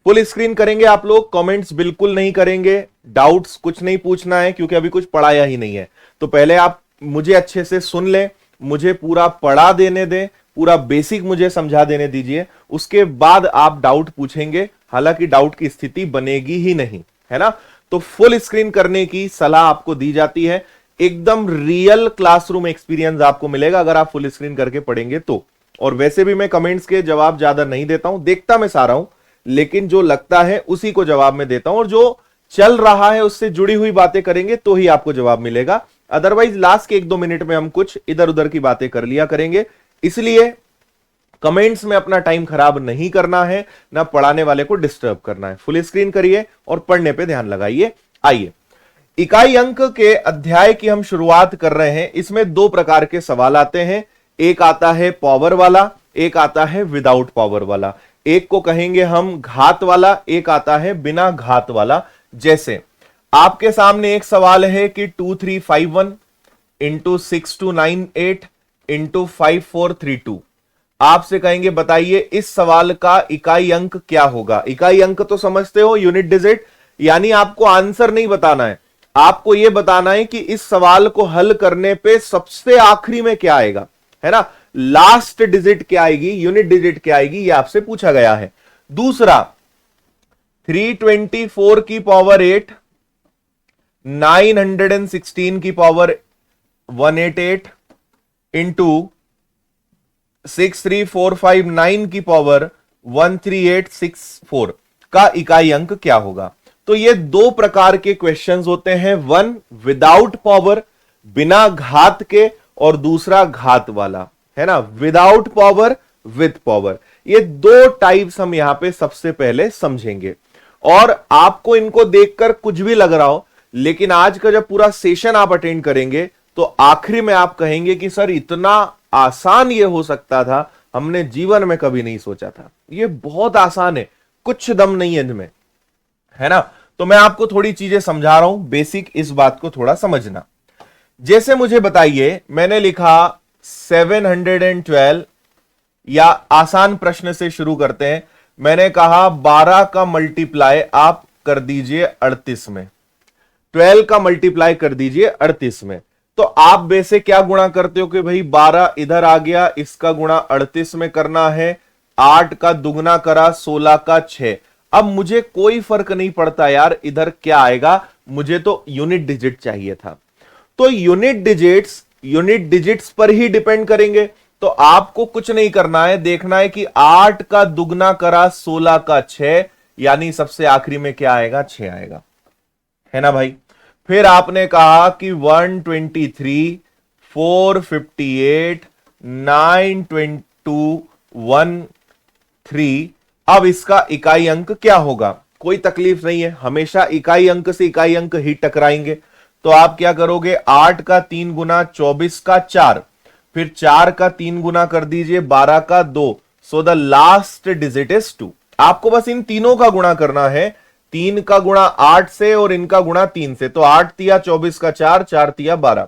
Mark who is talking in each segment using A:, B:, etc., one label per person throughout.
A: Full screen करेंगे आप लोग, कमेंट्स बिल्कुल नहीं करेंगे, डाउट्स कुछ नहीं पूछना है क्योंकि अभी कुछ पढ़ाया ही नहीं है। तो पहले आप मुझे अच्छे से सुन लें, मुझे पूरा पढ़ा देने दें, पूरा बेसिक मुझे समझा देने दीजिए, उसके बाद आप डाउट पूछेंगे। हालांकि डाउट की स्थिति बनेगी ही नहीं, है ना। तो फुल स्क्रीन करने की सलाह आपको दी जाती है, एकदम रियल क्लासरूम एक्सपीरियंस आपको मिलेगा अगर आप फुल स्क्रीन करके पढ़ेंगे तो। और वैसे भी मैं कमेंट्स के जवाब ज्यादा नहीं देता हूं, देखता मैं सारा हूं, लेकिन जो लगता है उसी को जवाब में देता हूं, और जो चल रहा है उससे जुड़ी हुई बातें करेंगे तो ही आपको जवाब मिलेगा। अदरवाइज लास्ट के 1-2 मिनट में हम कुछ इधर उधर की बातें कर लिया करेंगे। इसलिए कमेंट्स में अपना टाइम खराब नहीं करना है, ना पढ़ाने वाले को डिस्टर्ब करना है। फुल स्क्रीन करिए और पढ़ने पे ध्यान लगाइए। आइए, इकाई अंक के अध्याय की हम शुरुआत कर रहे हैं। इसमें 2 प्रकार के सवाल आते हैं, एक आता है पावर वाला, एक आता है विदाउट पावर वाला। एक को कहेंगे हम घात वाला, एक आता है बिना घात वाला। जैसे आपके सामने एक सवाल है कि 2351 इंटू 6298 इंटू 5432। आपसे कहेंगे बताइए इस सवाल का इकाई अंक क्या होगा। इकाई अंक तो समझते हो, यूनिट डिजिट, यानी आपको आंसर नहीं बताना है, आपको यह बताना है कि इस सवाल को हल करने पे सबसे आखिरी में क्या आएगा, है ना। लास्ट डिजिट क्या आएगी, यूनिट डिजिट क्या आएगी, यह आपसे पूछा गया है। दूसरा 324 की पावर 8, 916 की पावर 188 इंटू 63459 की पावर 13864 का इकाई अंक क्या होगा। तो ये 2 प्रकार के क्वेश्चंस होते हैं, वन विदाउट पावर, बिना घात के, और दूसरा घात वाला, है ना, विदाउट पावर विथ पावर। ये 2 टाइप्स हम यहां पे सबसे पहले समझेंगे। और आपको इनको देखकर कुछ भी लग रहा हो, लेकिन आज का जब पूरा सेशन आप अटेंड करेंगे तो आखिरी में आप कहेंगे कि सर इतना आसान ये हो सकता था, हमने जीवन में कभी नहीं सोचा था। ये बहुत आसान है, कुछ दम नहीं है इनमें, है ना। तो मैं आपको थोड़ी चीजें समझा रहा हूं, बेसिक इस बात को थोड़ा समझना। जैसे मुझे बताइए, मैंने लिखा 712, या आसान प्रश्न से शुरू करते हैं। मैंने कहा 12 का मल्टीप्लाई आप कर दीजिए 38 में, 12 का मल्टीप्लाई कर दीजिए 38 में। तो आप वैसे क्या गुणा करते हो कि भाई 12 इधर आ गया, इसका गुणा 38 में करना है, 8 का दुगना करा 16 का 6। अब मुझे कोई फर्क नहीं पड़ता यार इधर क्या आएगा, मुझे तो यूनिट डिजिट चाहिए था। तो यूनिट डिजिट्स पर ही डिपेंड करेंगे। तो आपको कुछ नहीं करना है, देखना है कि 8 का दुगना करा 16 का 6, यानी सबसे आखिरी में क्या आएगा, 6 आएगा, है ना भाई। फिर आपने कहा कि 123, 458, 92213। अब इसका इकाई अंक क्या होगा, कोई तकलीफ नहीं है, हमेशा इकाई अंक से इकाई अंक ही टकराएंगे। तो आप क्या करोगे, 8 का 3 गुना 24 का 4, फिर 4 का 3 गुना कर दीजिए 12 का 2। So the last digit is 2। आपको बस इन तीनों का गुणा करना है, 3 का गुणा 8 से और इनका गुणा 3 से। तो 8 तिया 24 का 4, 4 तिया 12।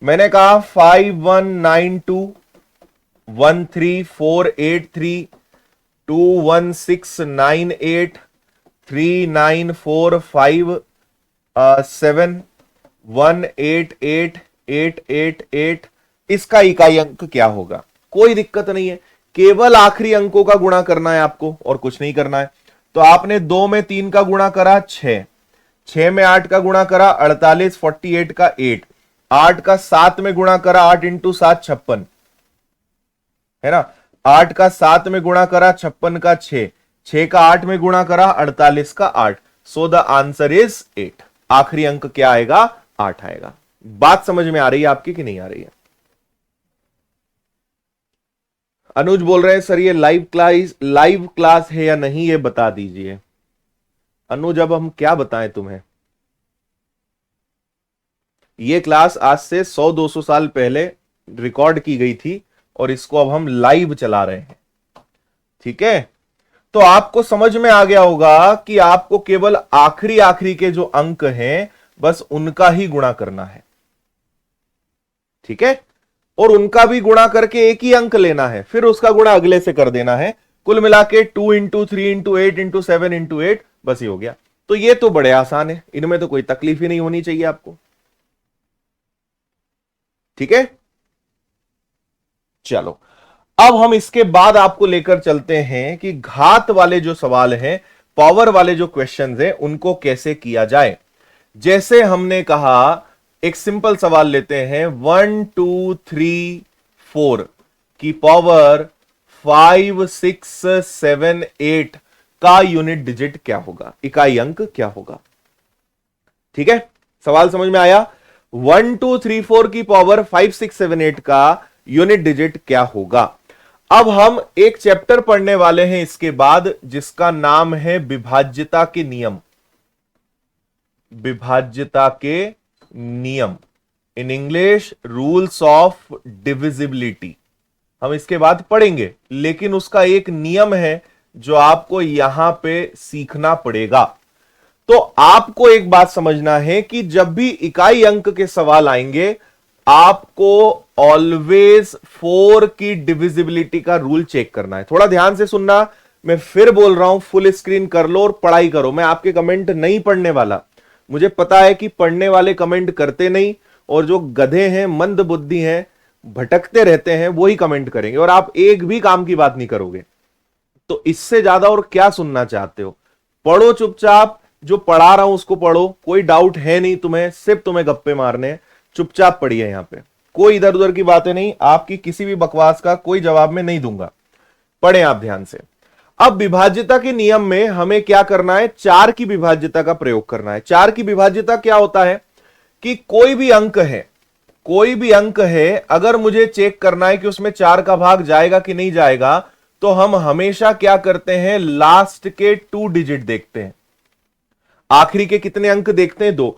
A: मैंने कहा 5192 13483 21698 39457 188888। इसका इकाई अंक क्या होगा, कोई दिक्कत नहीं है, केवल आखिरी अंकों का गुणा करना है आपको और कुछ नहीं करना है। तो आपने 2 में 3 का गुणा करा 6, 6 में 8 का गुणा करा 48, 48 का 8, 8 का 7 में गुणा करा 8 इंटू 7 56, है ना। 8 का 7 में गुणा करा 56 का 6, 6 का 8 में गुणा करा 48 का 8। So the answer is 8। आखिरी अंक क्या आएगा, 8 आएगा। बात समझ में आ रही है आपकी कि नहीं आ रही है। अनुज बोल रहे हैं सर ये लाइव क्लास है या नहीं, ये बता दीजिए। अनुज अब हम क्या बताएं तुम्हें, ये क्लास आज से 100-200 साल पहले रिकॉर्ड की गई थी और इसको अब हम लाइव चला रहे हैं, ठीक है। तो आपको समझ में आ गया होगा कि आपको केवल आखिरी के जो अंक हैं बस उनका ही गुणा करना है, ठीक है। और उनका भी गुणा करके एक ही अंक लेना है, फिर उसका गुणा अगले से कर देना है, कुल मिला के 2 इंटू 3 इंटू 8 इंटू 7 इंटू 8, बस ये हो गया। तो ये तो बड़े आसान है, इनमें तो कोई तकलीफ ही नहीं होनी चाहिए आपको। ठीक है, चलो अब हम इसके बाद आपको लेकर चलते हैं कि घात वाले जो सवाल हैं, पावर वाले जो क्वेश्चंस हैं, उनको कैसे किया जाए। जैसे हमने कहा, एक सिंपल सवाल लेते हैं, 1 2 3 4 की पावर 5 6 7 8 का यूनिट डिजिट क्या होगा, इकाई अंक क्या होगा। ठीक है, सवाल समझ में आया। 1 2 3 4 की पावर 5 6 7 8 का यूनिट डिजिट क्या होगा। अब हम एक चैप्टर पढ़ने वाले हैं इसके बाद, जिसका नाम है विभाज्यता के नियम। विभाज्यता के नियम, in English rules of divisibility, हम इसके बाद पढ़ेंगे। लेकिन उसका एक नियम है जो आपको यहां पे सीखना पड़ेगा। तो आपको एक बात समझना है कि जब भी इकाई अंक के सवाल आएंगे, आपको ऑलवेज 4 की डिविजिबिलिटी का रूल चेक करना है। थोड़ा ध्यान से सुनना, मैं फिर बोल रहा हूं, फुल स्क्रीन कर लो और पढ़ाई करो। मैं आपके कमेंट नहीं पढ़ने वाला, मुझे पता है कि पढ़ने वाले कमेंट करते नहीं, और जो गधे हैं, मंद बुद्धि हैं, भटकते रहते हैं, वही कमेंट करेंगे, और आप एक भी काम की बात नहीं करोगे। तो इससे ज्यादा और क्या सुनना चाहते हो। पढ़ो चुपचाप, जो पढ़ा रहा हूं उसको पढ़ो, कोई डाउट है नहीं तुम्हें, सिर्फ तुम्हें गप्पे मारने हैं। चुपचाप पढ़िए, यहां पे कोई इधर उधर की बातें नहीं, आपकी किसी भी बकवास का कोई जवाब मैं नहीं दूंगा। पढ़ें आप ध्यान से। अब विभाज्यता के नियम में हमें क्या करना है, 4 की विभाज्यता का प्रयोग करना है। 4 की विभाज्यता क्या होता है कि कोई भी अंक है, कोई भी अंक है, अगर मुझे चेक करना है कि उसमें 4 का भाग जाएगा कि नहीं जाएगा, तो हम हमेशा क्या करते हैं, लास्ट के 2 डिजिट देखते हैं। आखिरी के कितने अंक देखते हैं, 2।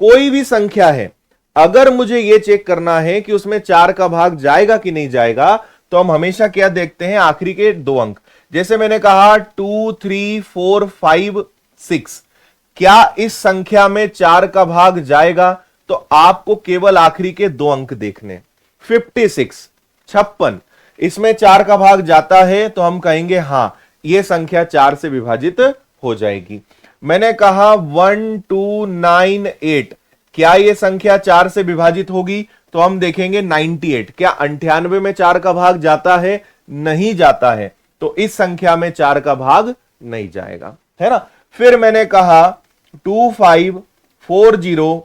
A: कोई भी संख्या है, अगर मुझे यह चेक करना है कि उसमें 4 का भाग जाएगा कि नहीं जाएगा, तो हम हमेशा क्या देखते हैं, आखिरी के 2 अंक। जैसे मैंने कहा 2 3 4 5 6, क्या इस संख्या में 4 का भाग जाएगा, तो आपको केवल आखिरी के 2 अंक देखने। 56 56, इसमें 4 का भाग जाता है, तो हम कहेंगे हां, यह संख्या 4 से विभाजित हो जाएगी। मैंने कहा 1 2 9 8, क्या यह संख्या 4 से विभाजित होगी, तो हम देखेंगे 98, क्या 98 में 4 का भाग जाता है, नहीं जाता है, तो इस संख्या में 4 का भाग नहीं जाएगा, है ना। फिर मैंने कहा 25 40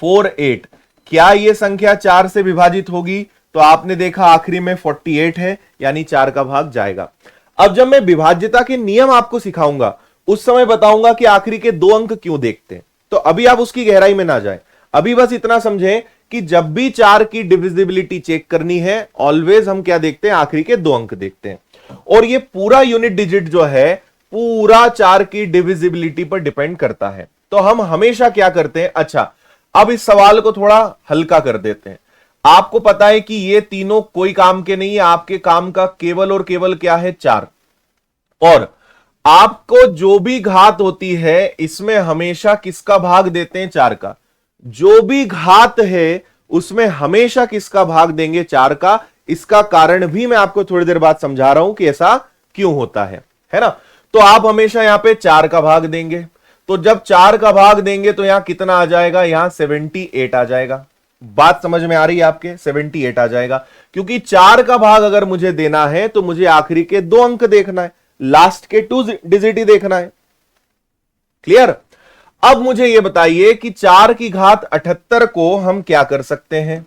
A: 48, क्या यह संख्या 4 से विभाजित होगी, तो आपने देखा आखिरी में 48 है, यानी 4 का भाग जाएगा। अब जब मैं विभाज्यता के नियम आपको सिखाऊंगा, उस समय बताऊंगा कि आखिरी के 2 अंक क्यों देखते हैं। तो अभी आप उसकी गहराई में ना जाएं, अभी बस इतना समझें कि जब भी 4 की डिविजिबिलिटी चेक करनी है, ऑलवेज हम क्या देखते हैं, आखिरी के 2 अंक देखते हैं। और ये पूरा यूनिट डिजिट जो है, पूरा 4 की डिविजिबिलिटी पर डिपेंड करता है। तो हम हमेशा क्या करते हैं, अच्छा अब इस सवाल को थोड़ा हल्का कर देते हैं। आपको पता है कि ये तीनों कोई काम के नहीं है, आपके काम का केवल और केवल क्या है, 4। और आपको जो भी घात होती है, इसमें हमेशा किसका भाग देते हैं, 4 का। जो भी घात है उसमें हमेशा किसका भाग देंगे, 4 का। इसका कारण भी मैं आपको थोड़ी देर बाद समझा रहा हूं कि ऐसा क्यों होता है ना। तो आप हमेशा यहां पे 4 का भाग देंगे। तो जब 4 का भाग देंगे तो यहां कितना आ जाएगा, यहां 78 आ जाएगा। बात समझ में आ रही है आपके, 78 आ जाएगा। क्योंकि 4 का भाग अगर मुझे देना है, तो मुझे आखिरी के 2 अंक देखना है, लास्ट के 2 डिजिट ही देखना है। क्लियर। अब मुझे यह बताइए कि 4 की घात 78 को हम क्या कर सकते हैं।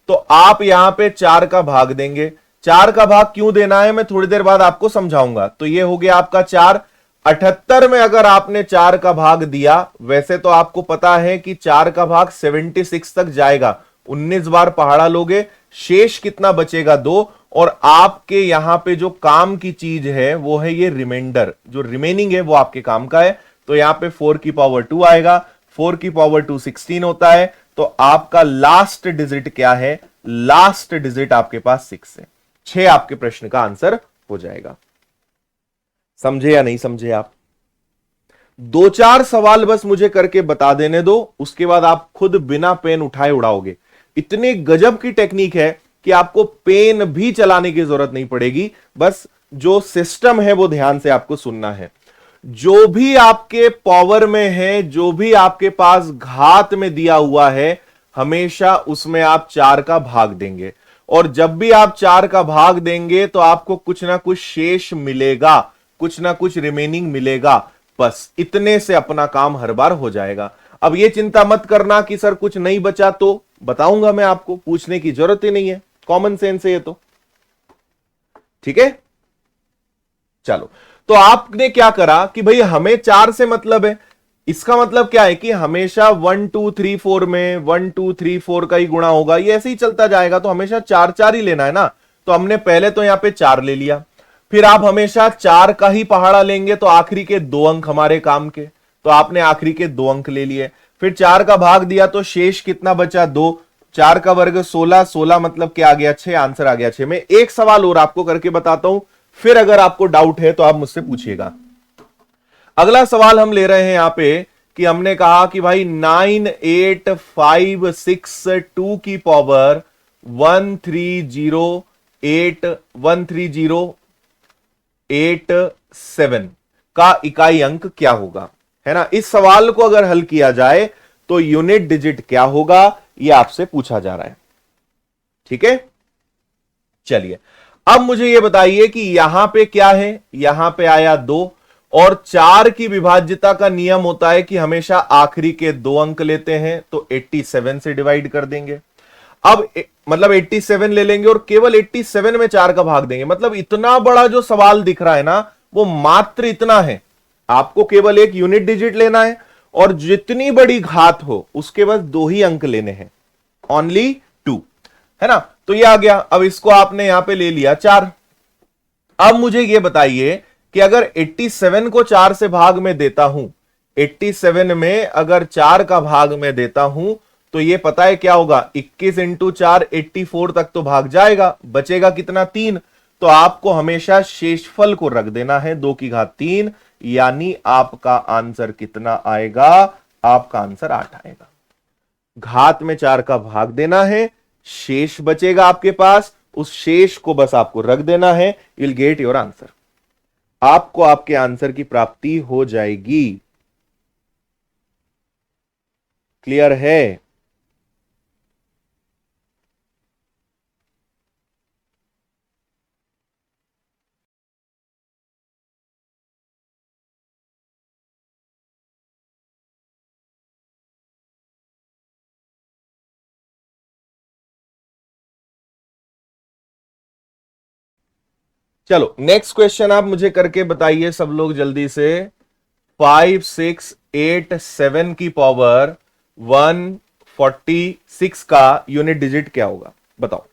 A: तो आप यहां पे 4 का भाग देंगे। 4 का भाग क्यों देना है, मैं थोड़ी देर बाद आपको समझाऊंगा। तो यह हो गया आपका 4। 78 में अगर आपने 4 का भाग दिया, वैसे तो आपको पता है कि 4 का भाग 76 तक जाएगा। 19 बार पहाड़ा लोगे, शेष कितना बचेगा, 2। और आपके यहां पे जो काम की चीज है वो है ये रिमाइंडर, जो रिमेनिंग है वो आपके काम का है। तो यहां पे 4 की पावर 2 आएगा। 4 की पावर 2 16 होता है। तो आपका लास्ट डिजिट क्या है, लास्ट डिजिट आपके पास 6 है। 6 आपके प्रश्न का आंसर हो जाएगा। समझे या नहीं समझे आप। 2-4 सवाल बस मुझे करके बता देने दो, उसके बाद आप खुद बिना पेन उठाए उड़ाओगे। इतने गजब की टेक्निक है कि आपको पेन भी चलाने की जरूरत नहीं पड़ेगी, बस जो सिस्टम है वो ध्यान से आपको सुनना है। जो भी आपके पावर में है, जो भी आपके पास घात में दिया हुआ है, हमेशा उसमें आप 4 का भाग देंगे। और जब भी आप 4 का भाग देंगे तो आपको कुछ ना कुछ शेष मिलेगा, कुछ ना कुछ रिमेनिंग मिलेगा। बस इतने से अपना काम हर बार हो जाएगा। अब ये चिंता मत करना कि सर कुछ नहीं बचा, तो बताऊंगा मैं आपको, पूछने की जरूरत ही नहीं है, कॉमन सेंस है ये तो। ठीक है, चलो। तो आपने क्या करा कि भाई हमें 4 से मतलब है, इसका मतलब क्या है कि हमेशा 1 2 3 4 में 1 2 3 4 का ही गुणा होगा, ये ऐसे ही चलता जाएगा, तो हमेशा 4 4 ही लेना है ना। तो हमने पहले तो यहां पे 4 ले लिया, फिर आप हमेशा 4 का ही पहाड़ा लेंगे तो आखिरी के 2 अंक हमारे काम के, तो आपने आखिरी के 2 अंक ले लिए। फिर 4 का भाग दिया तो शेष कितना बचा, 2। 4 का वर्ग 16, 16 मतलब क्या आ गया, 6, आंसर आ गया 6। मैं एक सवाल और आपको करके बताता हूं, फिर अगर आपको डाउट है तो आप मुझसे पूछिएगा। अगला सवाल हम ले रहे हैं यहां पे कि हमने कहा कि भाई 98562 की पावर 13087 का इकाई अंक क्या होगा, है ना। इस सवाल को अगर हल किया जाए तो यूनिट डिजिट क्या होगा, यह आपसे पूछा जा रहा है। ठीक है, चलिए अब मुझे यह बताइए कि यहां पे क्या है, यहां पे आया 2, और 4 की विभाज्यता का नियम होता है कि हमेशा आखिरी के 2 अंक लेते हैं, तो 87 से डिवाइड कर देंगे। अब मतलब 87 ले लेंगे और केवल 87 में 4 का भाग देंगे। मतलब इतना बड़ा जो सवाल दिख रहा है ना, वो मात्र इतना है, आपको केवल एक यूनिट डिजिट लेना है और जितनी बड़ी घात हो उसके बस 2 ही अंक लेने हैं, ओनली 2, है ना। तो ये आ गया। अब इसको आपने यहां पे ले लिया 4। अब मुझे ये बताइए कि अगर 87 को 4 से भाग में देता हूं, 87 में अगर 4 का भाग में देता हूं तो ये पता है क्या होगा, 21 इंटू 4 84 तक तो भाग जाएगा, बचेगा कितना, 3। तो आपको हमेशा शेषफल को रख देना है 2 की घात 3, यानी आपका आंसर कितना आएगा, आपका आंसर 8 आएगा। घात में 4 का भाग देना है, शेष बचेगा आपके पास, उस शेष को बस आपको रख देना है, you will get your answer. आपको आपके आंसर की प्राप्ति हो जाएगी। क्लियर है? चलो नेक्स्ट क्वेश्चन आप मुझे करके बताइए सब लोग जल्दी से। 5687 की पावर 146 का यूनिट डिजिट क्या होगा, बताओ।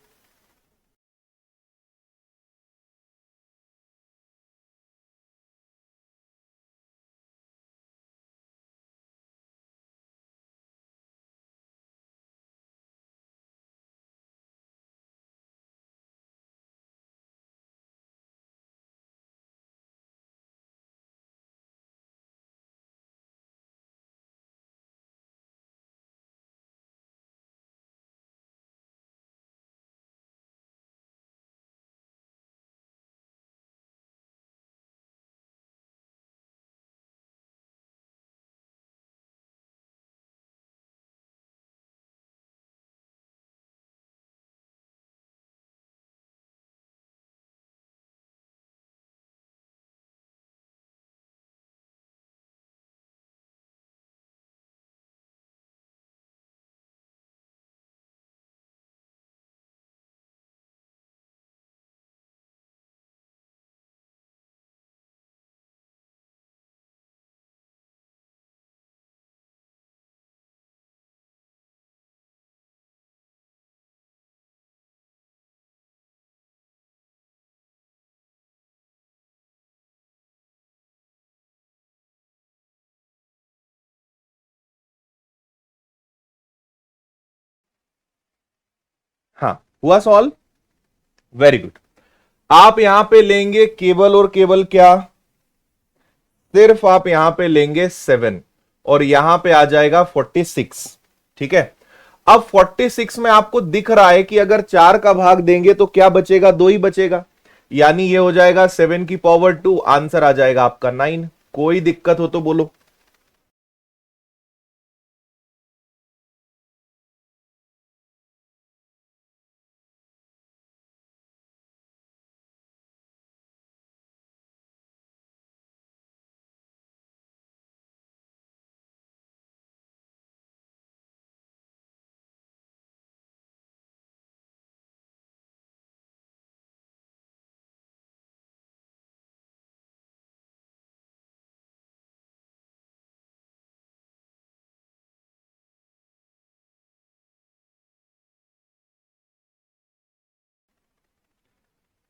A: हाँ, हुआ सॉल्व, वेरी गुड। आप यहां पे लेंगे केवल और केवल क्या, सिर्फ आप यहां पे लेंगे 7 और यहां पे आ जाएगा 46। ठीक है, अब 46 में आपको दिख रहा है कि अगर 4 का भाग देंगे तो क्या बचेगा, 2 ही बचेगा। यानी ये हो जाएगा 7 की पावर 2, आंसर आ जाएगा आपका 9। कोई दिक्कत हो तो बोलो।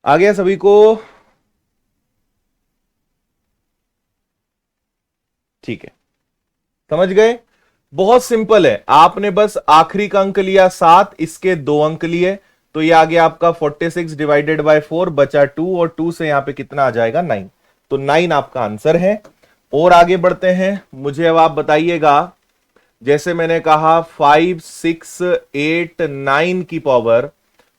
A: आ गया सभी को? ठीक है, समझ गए? बहुत सिंपल है, आपने बस आखिरी का अंक लिया 7, इसके 2 अंक लिए, तो ये आ गया आपका 46 डिवाइडेड बाय 4, बचा 2, और 2 से यहां पे कितना आ जाएगा 9। तो 9 आपका आंसर है। और आगे बढ़ते हैं, मुझे अब आप बताइएगा, जैसे मैंने कहा 5 6 8 9 की पावर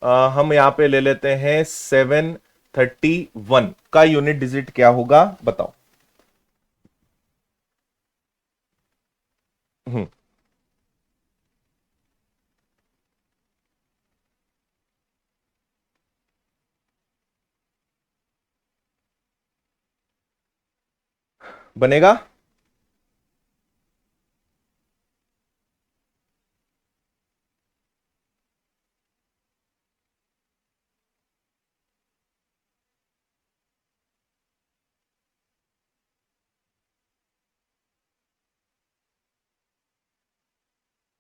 A: हम यहां पे ले लेते हैं 731 का यूनिट डिजिट क्या होगा बताओ। हम्म, बनेगा?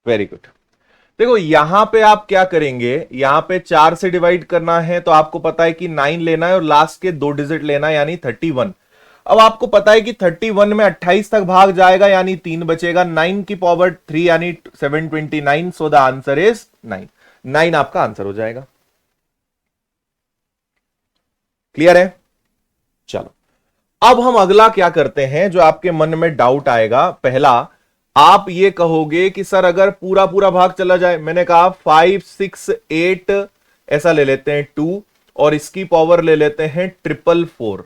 A: Very good. देखो यहां पे आप क्या करेंगे, यहां पे 4 से डिवाइड करना है, तो आपको पता है कि 9 लेना है और लास्ट के 2 डिजिट लेना है, यानी 31। अब आपको पता है कि 31 में 28 तक भाग जाएगा, यानी 3 बचेगा। 9 की पावर 3 यानी 729, सो द आंसर इज 9। 9 आपका आंसर हो जाएगा। क्लियर है? चलो, अब हम अगला क्या करते हैं, जो आपके मन में डाउट आएगा। पहला, आप ये कहोगे कि सर अगर पूरा पूरा भाग चला जाए, मैंने कहा 5 6 8 ऐसा ले लेते हैं 2, और इसकी पावर ले लेते हैं 444।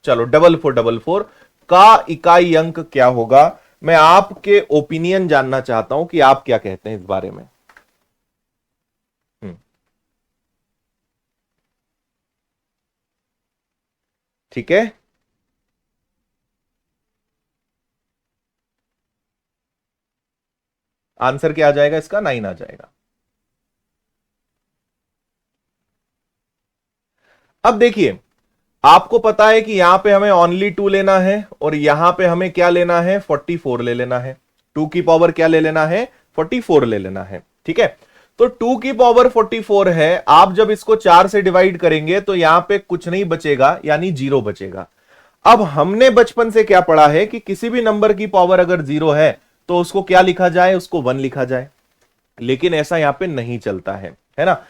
A: चलो, 4444 का इकाई अंक क्या होगा? मैं आपके ओपिनियन जानना चाहता हूं कि आप क्या कहते हैं इस बारे में। हम्म, ठीक है। आंसर क्या आ जाएगा इसका? 9 आ जाएगा। अब देखिए, आपको पता है कि यहां पे हमें ओनली 2 लेना है, और यहां पे हमें क्या लेना है? 44 ले लेना है। 2 की पावर क्या ले लेना है? 44 ले लेना है। ठीक है, तो 2 की पावर 44 है। आप जब इसको 4 से डिवाइड करेंगे तो यहां पे कुछ नहीं बचेगा, यानी 0 बचेगा। अब हमने बचपन से क्या पढ़ा है कि किसी भी नंबर की पावर अगर 0 है तो उसको क्या लिखा जाए? उसको 1 लिखा जाए। लेकिन ऐसा यहां पे नहीं चलता है ना?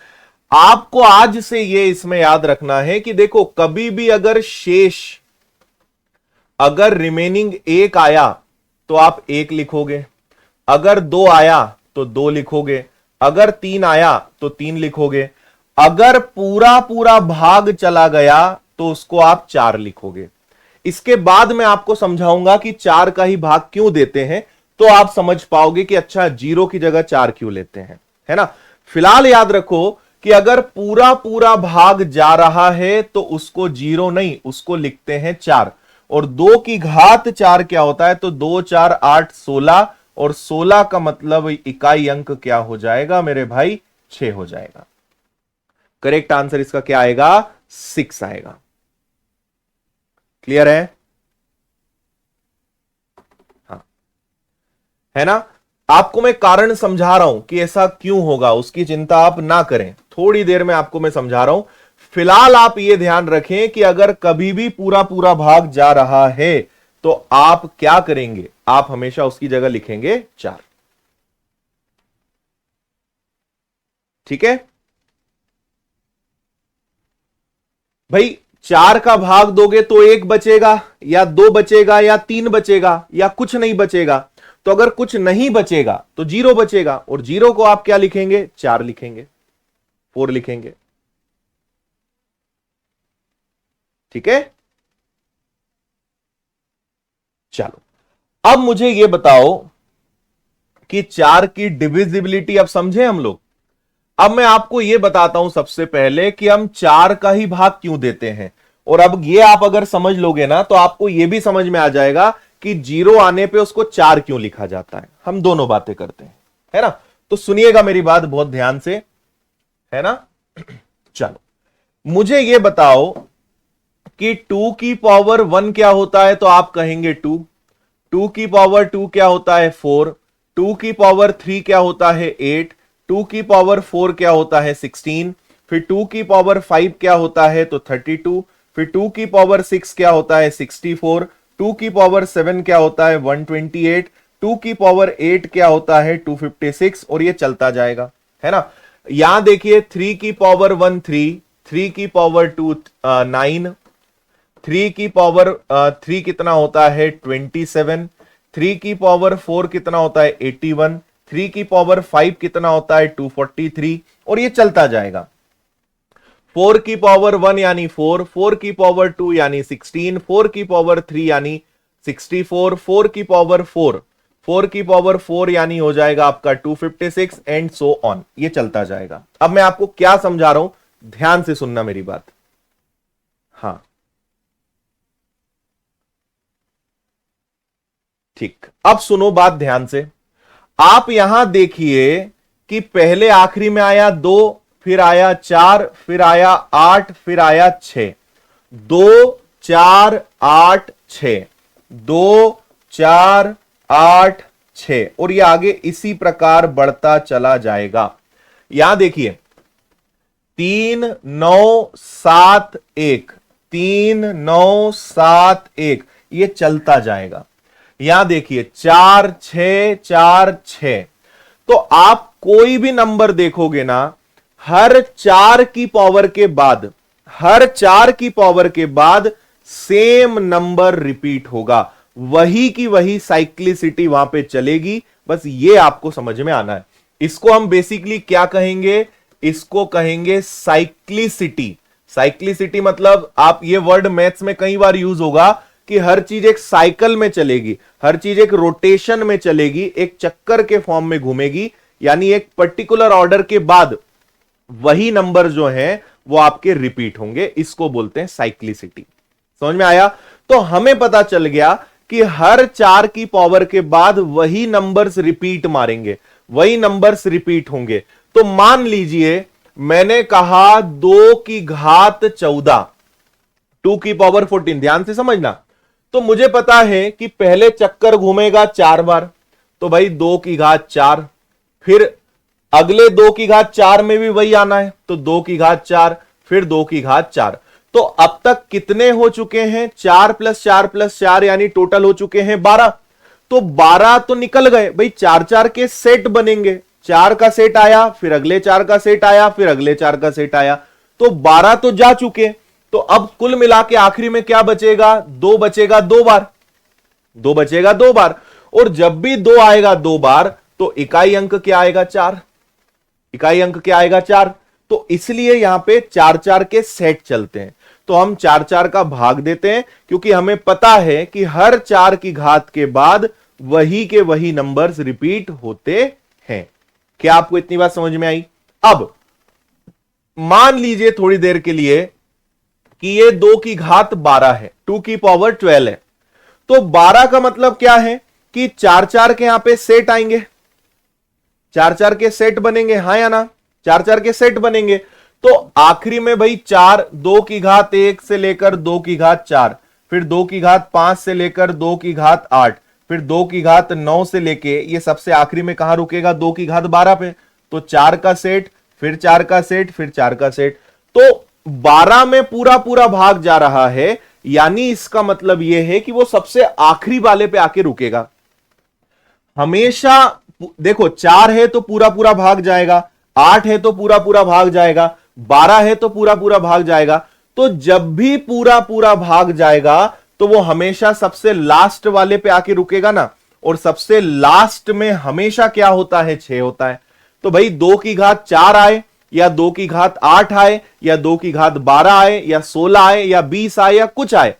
A: आपको आज से ये इसमें याद रखना है कि देखो, कभी भी अगर शेष, अगर रिमेनिंग 1 आया तो आप 1 लिखोगे, अगर 2 आया तो 2 लिखोगे, अगर 3 आया तो 3 लिखोगे, अगर पूरा पूरा भाग चला गया तो उसको आप 4 लिखोगे। इसके बाद मैं आपको समझाऊंगा कि 4 का ही भाग क्यों देते हैं, तो आप समझ पाओगे कि अच्छा 0 की जगह 4 क्यों लेते हैं, है ना? फिलहाल याद रखो कि अगर पूरा पूरा भाग जा रहा है तो उसको 0 नहीं, उसको लिखते हैं 4। और 2 की घात 4 क्या होता है? तो 2 4 8 16, और 16 का मतलब इकाई अंक क्या हो जाएगा मेरे भाई? 6 हो जाएगा। करेक्ट आंसर इसका क्या आएगा? 6 आएगा। क्लियर है? हाँ, है ना? आपको मैं कारण समझा रहा हूं कि ऐसा क्यों होगा, उसकी चिंता आप ना करें, थोड़ी देर में आपको मैं समझा रहा हूं। फिलहाल आप यह ध्यान रखें कि अगर कभी भी पूरा पूरा भाग जा रहा है तो आप क्या करेंगे? आप हमेशा उसकी जगह लिखेंगे 4। ठीक है भाई? 4 का भाग दोगे तो 1 बचेगा, या 2 बचेगा, या 3 बचेगा, या कुछ नहीं बचेगा। तो अगर कुछ नहीं बचेगा तो 0 बचेगा, और 0 को आप क्या लिखेंगे? 4 लिखेंगे, 4 लिखेंगे। ठीक है, चलो अब मुझे यह बताओ कि 4 की डिविजिबिलिटी अब समझे हम लोग। अब मैं आपको यह बताता हूं सबसे पहले कि हम 4 का ही भाग क्यों देते हैं, और अब ये आप अगर समझ लोगे ना तो आपको यह भी समझ में आ जाएगा कि 0 आने पे उसको 4 क्यों लिखा जाता है। हम दोनों बातें करते हैं, है ना। तो सुनिएगा मेरी बात बहुत ध्यान से, है ना। चलो मुझे यह बताओ कि 2 की पावर 1 क्या होता है, तो आप कहेंगे 2। 2 की पावर 2 क्या होता है 4। 2 की पावर 3 क्या होता है 8। 2 की पावर 4 क्या होता है 16। फिर 2 की पावर 5 क्या होता है तो 32। फिर 2 की पावर 6 क्या होता है 64। 2 की पावर 7 क्या होता है 128। 2 की पावर 8 क्या होता है 256, और ये चलता जाएगा, है ना। यहां देखिए 3 की पावर 1 3, 3 की पावर 2 9, 3 की पावर 3 कितना होता है 27, 3 की पावर 4 कितना होता है 81, 3 की पावर 5 कितना होता है 243, और ये चलता जाएगा। 4 की पावर 1 यानी 4, 4 की पावर 2 यानी 16, 4 की पावर 3 यानी 64, 4 की पावर 4, 4 की पावर 4 यानी हो जाएगा आपका 256, एंड सो ऑन, ये चलता जाएगा। अब मैं आपको क्या समझा रहा हूं, ध्यान से सुनना मेरी बात। हां ठीक, अब सुनो बात ध्यान से। आप यहां देखिए कि पहले आखिरी में आया 2, फिर आया 4, फिर आया 8, फिर आया 6। 2 4 8 6, 2 4 8 6, और ये आगे इसी प्रकार बढ़ता चला जाएगा। यहां देखिए 3 9 7 1, 3 9 7 1, ये चलता जाएगा। यहां देखिए 4 6 4 6, तो आप कोई भी नंबर देखोगे ना, हर 4 की पावर के बाद, हर 4 की पावर के बाद सेम नंबर रिपीट होगा, वही की वही साइक्लिसिटी वहां पे चलेगी। बस ये आपको समझ में आना है। इसको हम बेसिकली क्या कहेंगे, इसको कहेंगे साइक्लिसिटी। साइक्लिसिटी मतलब, आप ये वर्ड मैथ्स में कई बार यूज होगा कि हर चीज एक साइकिल में चलेगी, हर चीज एक रोटेशन में चलेगी, एक चक्कर के फॉर्म में घूमेगी, यानी एक पर्टिकुलर ऑर्डर के बाद वही नंबर जो है वो आपके रिपीट होंगे। इसको बोलते हैं साइक्लिसिटी। समझ में आया। तो हमें पता चल गया कि हर 4 की पावर के बाद वही नंबर्स रिपीट मारेंगे, वही नंबर्स रिपीट होंगे। तो मान लीजिए मैंने कहा 2 की घात 14, 2 की पावर 14, ध्यान से समझना। तो मुझे पता है कि पहले चक्कर घूमेगा 4 बार, तो भाई 2 की घात 4, फिर अगले 2 की घात 4 में भी वही आना है, तो 2 की घात 4, फिर 2 की घात 4। तो अब तक कितने हो चुके हैं, 4 + 4 + 4, यानी टोटल हो चुके हैं 12। तो 12 तो निकल गए भाई, 4 4 के सेट बनेंगे, 4 का सेट आया, फिर अगले 4 का सेट आया, फिर अगले 4 का सेट आया, तो 12 तो जा चुके। तो अब कुल मिला के आखिरी में क्या बचेगा, 2 बचेगा 2 बार, 2 बचेगा 2 बार। और जब भी 2 आएगा 2 बार, तो इकाई अंक क्या आएगा 4, इकाई अंक क्या आएगा 4। तो इसलिए यहां पे 4 4 के सेट चलते हैं। तो हम 4 4 का भाग देते हैं, क्योंकि हमें पता है कि हर 4 की घात के बाद वही के वही नंबर्स रिपीट होते हैं। क्या आपको इतनी बात समझ में आई। अब मान लीजिए थोड़ी देर के लिए कि ये 2 की घात 12 है, 2 की पावर 12 है। तो 12 का मतलब क्या है कि 4 4 के यहां पे सेट आएंगे, 4 4 के सेट बनेंगे, हां या ना, 4 4 के सेट बनेंगे। तो आखिरी में भाई 4, 2 की घात 1 से लेकर 2 की घात 4, फिर 2 की घात 5 से लेकर 2 की घात 8, फिर 2 की घात 9 से लेके ये सबसे आखिरी में कहां रुकेगा, 2 की घात 12 पे। तो 4 का सेट, फिर 4 का सेट, फिर 4 का सेट। तो 12 में पूरा पूरा भाग जा रहा है, यानी इसका मतलब यह है कि वो सबसे आखिरी वाले पे आके रुकेगा हमेशा। देखो 4 है तो पूरा पूरा भाग जाएगा, 8 है तो पूरा पूरा भाग जाएगा, 12 है तो पूरा पूरा भाग जाएगा। तो जब भी पूरा पूरा भाग जाएगा तो वो हमेशा सबसे लास्ट वाले पे आके रुकेगा ना, और सबसे लास्ट में हमेशा क्या होता है, 6 होता है। तो भाई 2 की घात 4 आए, या 2 की घात 8 आए या 2 की घात 12 आए या 16 आए या 20 आए या कुछ आए,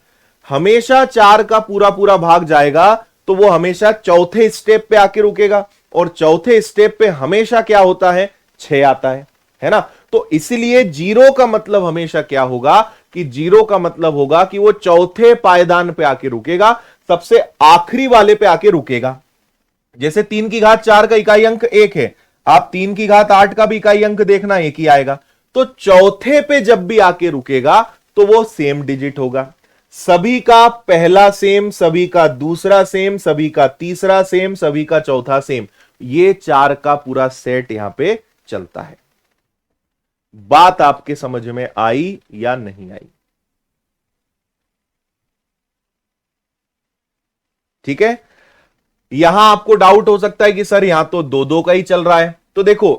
A: हमेशा 4 का पूरा पूरा भाग जाएगा तो वो हमेशा चौथे स्टेप पे आके रुकेगा, और चौथे स्टेप पे हमेशा क्या होता है, 6 आता है ना। तो इसलिए जीरो का मतलब हमेशा क्या होगा कि जीरो का मतलब होगा कि वो चौथे पायदान पे आके रुकेगा, सबसे आखिरी वाले पे आके रुकेगा। जैसे 3 की घात 4 का इकाई अंक 1 है, आप 3 की घात 8 का भी इकाई अंक देखना 1 ही आएगा, तो चौथे पे जब भी आके रुकेगा तो वो सेम डिजिट होगा। सभी का पहला सेम, सभी का दूसरा सेम, सभी का तीसरा सेम, सभी का चौथा सेम, ये 4 का पूरा सेट यहां पे चलता है। बात आपके समझ में आई या नहीं आई? ठीक है। यहां आपको डाउट हो सकता है कि सर यहां तो 2-2 का ही चल रहा है, तो देखो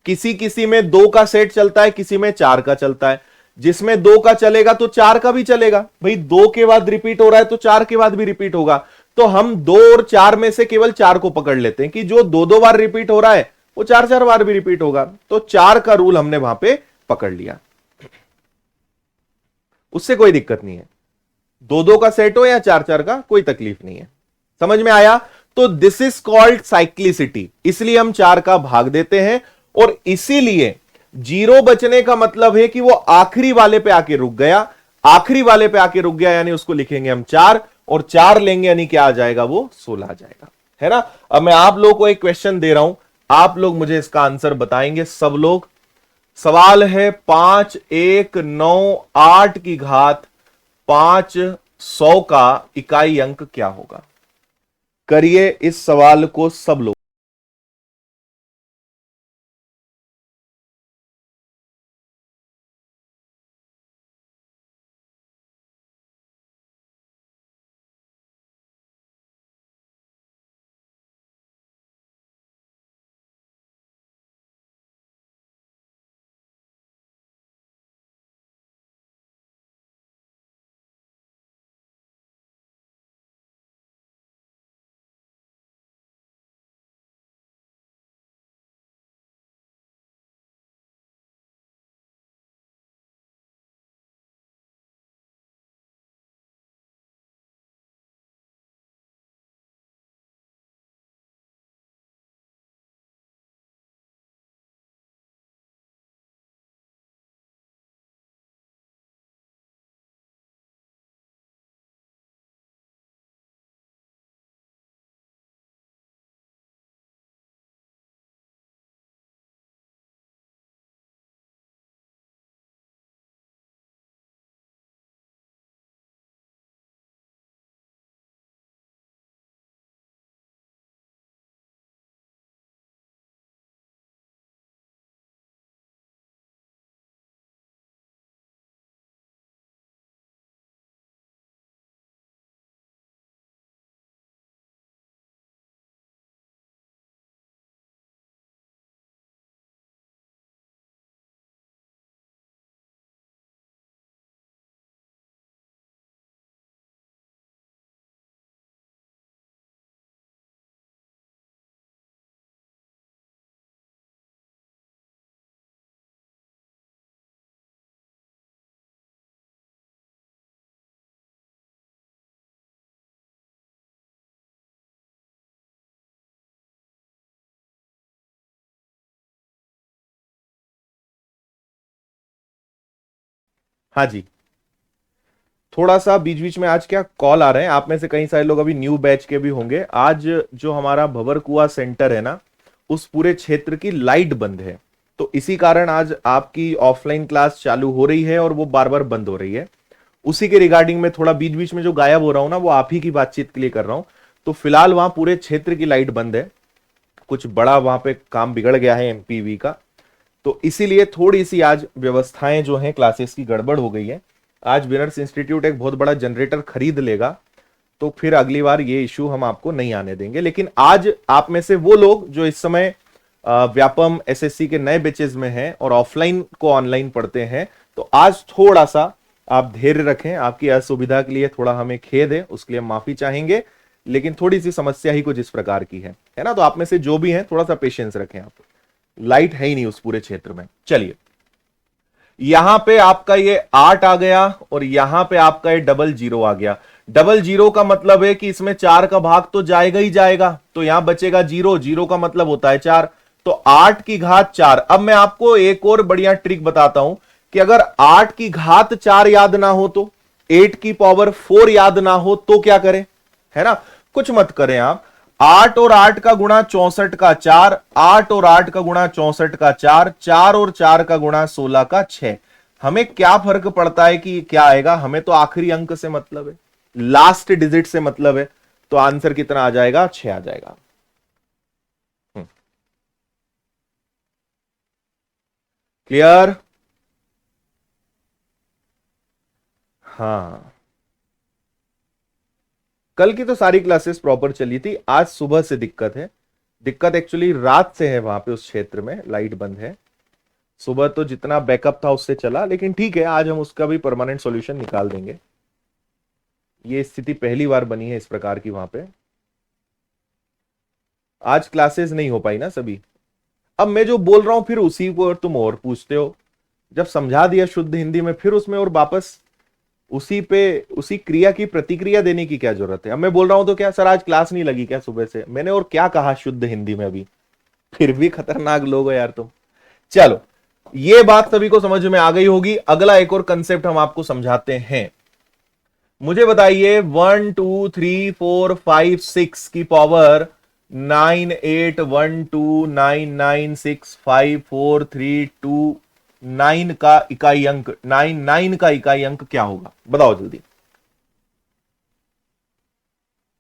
A: किसी किसी में 2 का सेट चलता है, किसी में 4 का चलता है। जिसमें 2 का चलेगा तो 4 का भी चलेगा, भाई 2 के बाद रिपीट हो रहा है तो 4 के बाद भी रिपीट होगा। तो हम 2 और 4 में से केवल 4 को पकड़ लेते हैं कि जो 2-2 बार रिपीट हो रहा है वो 4-4 बार भी रिपीट होगा, तो 4 का रूल हमने वहां पे पकड़ लिया, उससे कोई दिक्कत नहीं है। 2-2 का सेट हो या 4-4 का, कोई तकलीफ नहीं है। समझ में आया? तो दिस इज कॉल्ड साइक्लिसिटी, इसलिए हम 4 का भाग देते हैं, और इसीलिए जीरो बचने का मतलब है कि वो आखिरी वाले पे आके रुक गया। आखिरी वाले पे आके रुक गया यानी उसको लिखेंगे हम 4, और 4 लेंगे यानी क्या आ जाएगा, वो 16 आ जाएगा, है ना। अब मैं आप लोगों को एक क्वेश्चन दे रहा हूं, आप लोग मुझे इसका आंसर बताएंगे सब लोग। सवाल है 5 1 9 8 की घात 500 का इकाई अंक क्या होगा? करिए इस सवाल को सब लोग। हाँ जी, थोड़ा सा बीच बीच में आज क्या कॉल आ रहे हैं, आप में से कई सारे लोग अभी न्यू बैच के भी होंगे। आज जो हमारा भंवरकुआ सेंटर है ना, उस पूरे क्षेत्र की लाइट बंद है, तो इसी कारण आज आपकी ऑफलाइन क्लास चालू हो रही है और वो बार बार बंद हो रही है। उसी के रिगार्डिंग में थोड़ा बीच बीच में जो गायब हो रहा हूं ना, वो आप ही की बातचीत के लिए कर रहा हूं। तो फिलहाल वहां पूरे क्षेत्र की लाइट बंद है, कुछ बड़ा वहां पे काम बिगड़ गया है एमपीवी का, तो इसीलिए थोड़ी सी आज व्यवस्थाएं जो हैं क्लासेस की गड़बड़ हो गई है। आज विनर्स इंस्टीट्यूट एक बहुत बड़ा जनरेटर खरीद लेगा, तो फिर अगली बार ये इश्यू हम आपको नहीं आने देंगे। लेकिन आज आप में से वो लोग जो इस समय व्यापम एसएससी के नए बैचेज में हैं और ऑफलाइन को ऑनलाइन पढ़ते हैं, तो आज थोड़ा सा आप धैर्य रखें। आपकी असुविधा के लिए थोड़ा हमें खेद है, उसके लिए हम माफी चाहेंगे, लेकिन थोड़ी सी समस्या ही कुछ इस प्रकार की है ना। तो आप में से जो भी हैं थोड़ा सा पेशेंस रखें आप, लाइट है ही नहीं उस पूरे क्षेत्र में। चलिए, यहां पे आपका ये 8 आ गया और यहां पे आपका ये डबल जीरो आ गया। डबल जीरो का मतलब है कि इसमें 4 का भाग तो जाएगा ही जाएगा, तो यहां बचेगा जीरो। जीरो का मतलब होता है 4, तो 8 की घात 4। अब मैं आपको एक और बढ़िया ट्रिक बताता हूं कि अगर 8 की घात 4 याद ना हो तो, 8 की पावर 4 याद ना हो तो क्या करें, है ना। कुछ मत करें आप, 8 और 8 का गुणा 64 का 4, 8 और 8 का गुणा 64 का 4, 4 और 4 का गुणा 16 का 6। हमें क्या फर्क पड़ता है कि क्या आएगा, हमें तो आखिरी अंक से मतलब है, लास्ट डिजिट से मतलब है। तो आंसर कितना आ जाएगा, 6 आ जाएगा। क्लियर। हाँ, कल की तो सारी क्लासेस प्रॉपर चली थी, आज सुबह से दिक्कत है। दिक्कत एक्चुअली रात से है, वहां पे उस क्षेत्र में लाइट बंद है। सुबह तो जितना बैकअप था उससे चला, लेकिन ठीक है, आज हम उसका भी परमानेंट सॉल्यूशन निकाल देंगे। ये स्थिति पहली बार बनी है इस प्रकार की वहां पे। आज क्लासेस नहीं हो पाई ना सभी। अब मैं जो बोल रहा हूं फिर उसी को और तुम और पूछते हो। जब समझा दिया शुद्ध हिंदी में, फिर उसमें और वापस उसी पे उसी क्रिया की प्रतिक्रिया देने की क्या जरूरत है। अब मैं बोल रहा हूं तो क्या सर आज क्लास नहीं लगी क्या सुबह से, मैंने और क्या कहा शुद्ध हिंदी में अभी, फिर भी खतरनाक लोग हो यार तुम। चलो, ये बात सभी को समझ में आ गई होगी। अगला एक और कंसेप्ट हम आपको समझाते हैं। मुझे बताइए 1 2 3 4 5 6 की पावर 98 1 2 9 9 6 5 4 3 2 9 का इकाई अंक, 99 का इकाई अंक क्या होगा, बताओ जल्दी।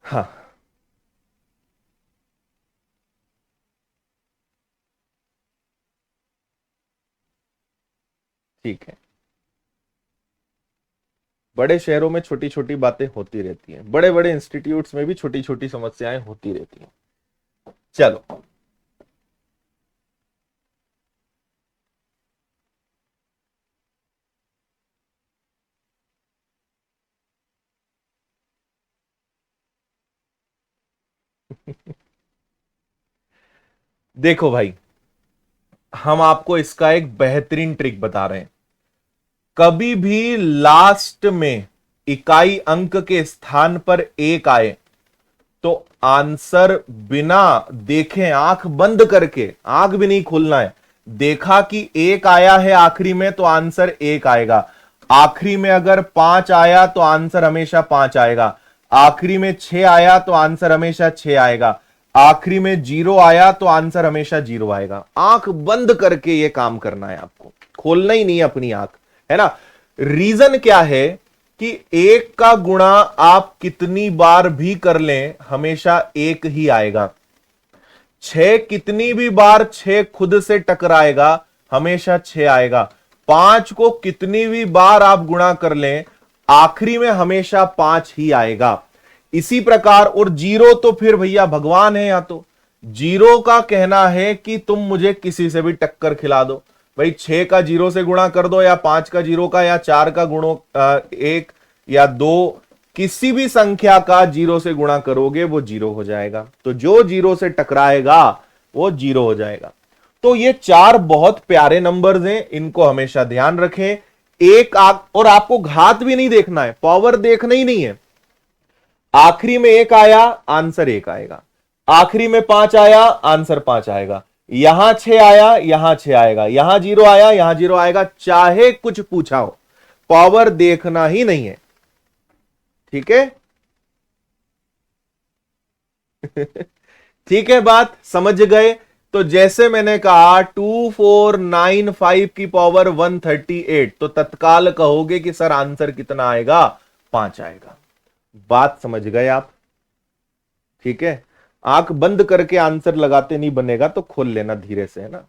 A: हाँ, ठीक है। बड़े शहरों में छोटी छोटी बातें होती रहती हैं, बड़े बड़े इंस्टीट्यूट्स में भी छोटी छोटी समस्याएं होती रहती हैं। चलो, देखो भाई, हम आपको इसका एक बेहतरीन ट्रिक बता रहे हैं। कभी भी लास्ट में इकाई अंक के स्थान पर एक आए तो आंसर बिना देखे, आंख बंद करके, आंख भी नहीं खोलना है, देखा कि एक आया है आखिरी में तो आंसर एक आएगा। आखिरी में अगर 5 आया तो आंसर हमेशा 5 आएगा। आखिरी में 6 आया तो आंसर हमेशा 6 आएगा। आखिरी में 0 आया तो आंसर हमेशा 0 आएगा। आंख बंद करके यह काम करना है आपको, खोलना ही नहीं है अपनी आंख, है ना। रीजन क्या है कि एक का गुणा आप कितनी बार भी कर लें हमेशा एक ही आएगा। 6 कितनी भी बार 6 खुद से टकराएगा हमेशा 6 आएगा। 5 को कितनी भी बार आप गुणा कर लें आखिरी में हमेशा 5 ही आएगा। इसी प्रकार, और जीरो तो फिर भैया भगवान है। या तो जीरो का कहना है कि तुम मुझे किसी से भी टक्कर खिला दो भाई, 6 का जीरो से गुणा कर दो, या 5 का जीरो का, या 4 का गुणो 1 या 2, किसी भी संख्या का जीरो से गुणा करोगे वो जीरो हो जाएगा। तो जो जीरो से टकराएगा वो जीरो हो जाएगा। तो ये 4 बहुत प्यारे नंबर्स हैं, इनको हमेशा ध्यान रखें। एक और आपको घात भी नहीं देखना है, पावर देखना ही नहीं है। आखिरी में 1 आया आंसर 1 आएगा, आखिरी में 5 आया आंसर 5 आएगा, यहां 6 आया यहां 6 आएगा, यहां 0 आया यहां 0 आएगा, चाहे कुछ पूछा हो, पावर देखना ही नहीं है। ठीक है। ठीक है, बात समझ गए। तो जैसे मैंने कहा 2495 की पावर 138, तो तत्काल कहोगे कि सर आंसर कितना आएगा, 5 आएगा। बात समझ गए आप। ठीक है, आंख बंद करके आंसर लगाते नहीं बनेगा, तो खोल लेना धीरे से, है ना।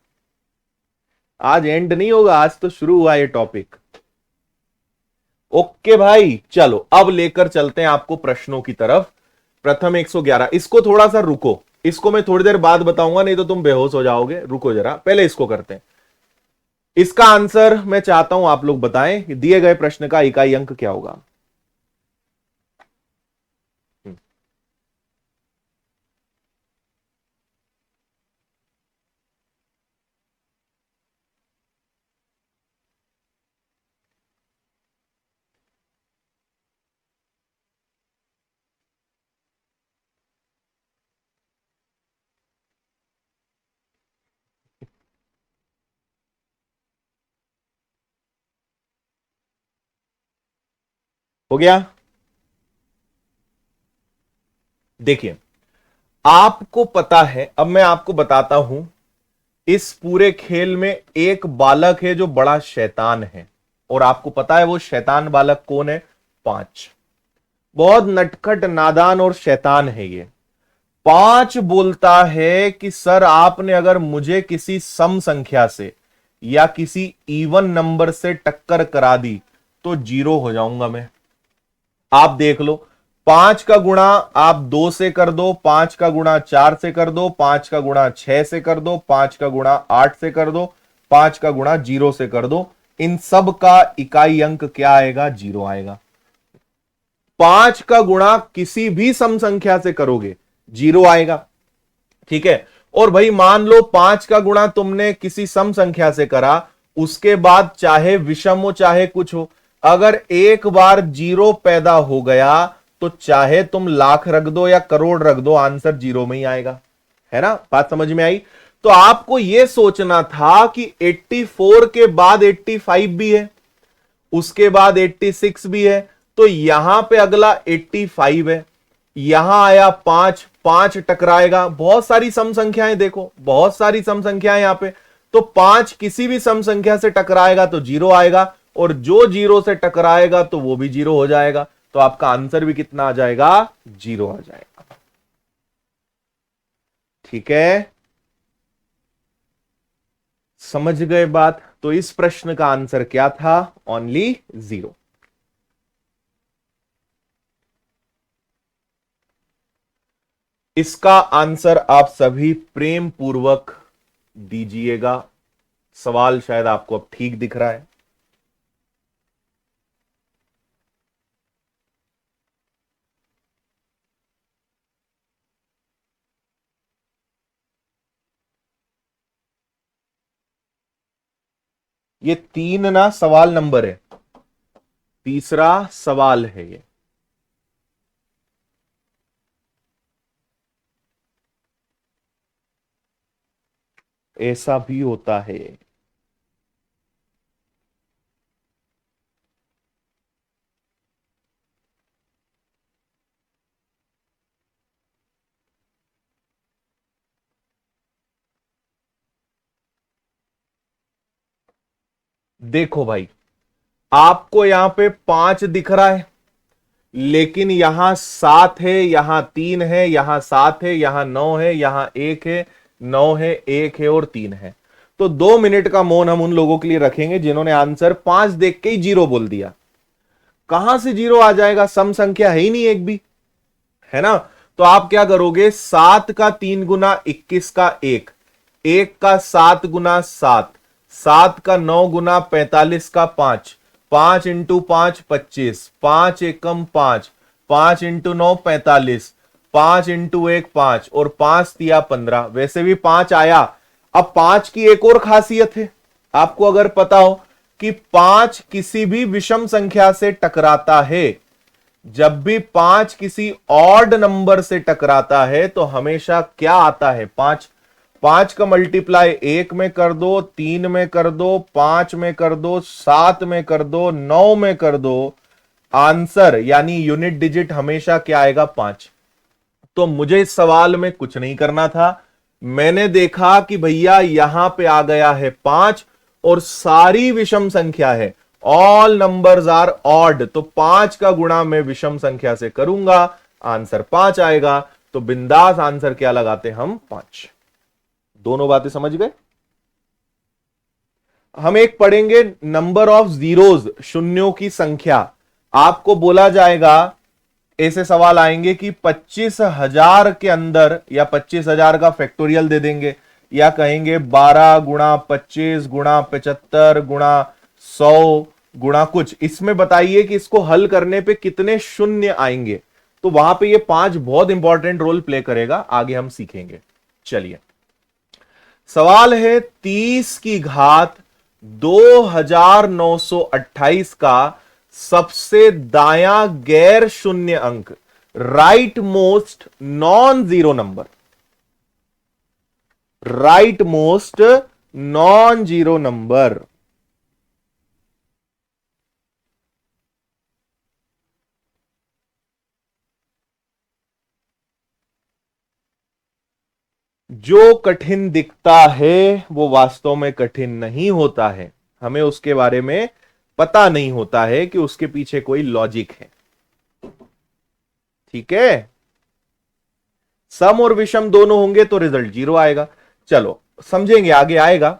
A: आज एंड नहीं होगा, आज तो शुरू हुआ ये टॉपिक। ओके भाई, चलो अब लेकर चलते हैं आपको प्रश्नों की तरफ। प्रथम 111, इसको थोड़ा सा रुको, इसको मैं थोड़ी देर बाद बताऊंगा, नहीं तो तुम बेहोश हो जाओगे। रुको जरा, पहले इसको करते हैं। इसका आंसर मैं चाहता हूं आप लोग बताएं कि दिए गए प्रश्न का इकाई अंक क्या होगा। हो गया। देखिए, आपको पता है, अब मैं आपको बताता हूं, इस पूरे खेल में एक बालक है जो बड़ा शैतान है, और आपको पता है वो शैतान बालक कौन है? 5। बहुत नटखट, नादान और शैतान है ये। 5 बोलता है कि सर, आपने अगर मुझे किसी सम संख्या से या किसी इवन नंबर से टक्कर करा दी तो 0 हो जाऊंगा मैं। आप देख लो, 5 का गुणा आप 2 से कर दो, 5 का गुणा 4 से कर दो, 5 का गुणा 6 से कर दो, 5 का गुणा 8 से कर दो, 5 का गुणा 0 से कर दो, इन सब का इकाई अंक क्या आएगा? 0 आएगा। 5 का गुणा किसी भी सम संख्या से करोगे 0 आएगा, ठीक है। और भाई मान लो 5 का गुणा तुमने किसी सम संख्या से करा, उसके बाद चाहे विषम हो चाहे कुछ हो, अगर एक बार 0 पैदा हो गया तो चाहे तुम लाख रख दो या करोड़ रख दो, आंसर 0 में ही आएगा। है ना? बात समझ में आई? तो आपको यह सोचना था कि 84 के बाद 85 भी है, उसके बाद 86 भी है, तो यहां पे अगला 85 है, यहां आया 5, 5 टकराएगा, बहुत सारी सम संख्याएं, देखो बहुत सारी सम संख्याएं यहां पे, तो 5 किसी भी सम संख्या से टकराएगा तो 0 आएगा, और जो 0 से टकराएगा तो वो भी 0 हो जाएगा, तो आपका आंसर भी कितना आ जाएगा? 0 आ जाएगा। ठीक है, समझ गए बात? तो इस प्रश्न का आंसर क्या था? ओनली 0। इसका आंसर आप सभी प्रेम पूर्वक दीजिएगा। सवाल शायद आपको अब ठीक दिख रहा है। ये 3 ना सवाल नंबर है, तीसरा सवाल है ये। ऐसा भी होता है। देखो भाई, आपको यहां पे 5 दिख रहा है, लेकिन यहां 7 है, यहां 3 है, यहां 7 है, यहां 9 है, यहां 1 है, 9 है, 1 है और 3 है। तो 2 मिनट का मौन हम उन लोगों के लिए रखेंगे जिन्होंने आंसर 5 देख के ही 0 बोल दिया। कहां से 0 आ जाएगा? सम संख्या है ही नहीं एक भी, है ना? तो आप क्या करोगे? 7 का 3 गुना 21 का 1, 1 का 7 गुना 7, 7 का 9 गुना 45 का 5, 5 इंटू 5 25, 5 एकम 5, 5 इंटू 9 45, 5 इंटू 1 5, और 5 दिया 15। वैसे भी 5 आया। अब 5 की एक और खासियत है, आपको अगर पता हो कि 5 किसी भी विषम संख्या से टकराता है, जब भी 5 किसी ऑड नंबर से टकराता है तो हमेशा क्या आता है? 5। 5 का मल्टीप्लाई 1 में कर दो, 3 में कर दो, 5 में कर दो, 7 में कर दो, 9 में कर दो, आंसर यानी यूनिट डिजिट हमेशा क्या आएगा? 5। तो मुझे इस सवाल में कुछ नहीं करना था, मैंने देखा कि भैया यहां पे आ गया है 5 और सारी विषम संख्या है, ऑल नंबर्स आर ऑड, तो 5 का गुणा मैं विषम संख्या से करूंगा, आंसर 5 आएगा। तो बिंदास आंसर क्या लगाते हम? 5। दोनों बातें समझ गए? हम एक पढ़ेंगे नंबर ऑफ जीरोज, शून्यों की संख्या। आपको बोला जाएगा, ऐसे सवाल आएंगे कि 25,000 के अंदर, या 25,000 का फैक्टोरियल दे देंगे, या कहेंगे 12 गुणा 25 गुणा 75 गुणा 100 गुणा कुछ, इसमें बताइए कि इसको हल करने पे कितने शून्य आएंगे। तो वहां पे ये 5 बहुत इंपॉर्टेंट रोल प्ले करेगा, आगे हम सीखेंगे। चलिए, सवाल है 30 की घात 2928 का सबसे दायां गैर शून्य अंक, right most non zero number, right most non zero number. जो कठिन दिखता है वो वास्तव में कठिन नहीं होता है, हमें उसके बारे में पता नहीं होता है कि उसके पीछे कोई लॉजिक है। ठीक है, सम और विषम दोनों होंगे तो रिजल्ट 0 आएगा। चलो समझेंगे, आगे आएगा।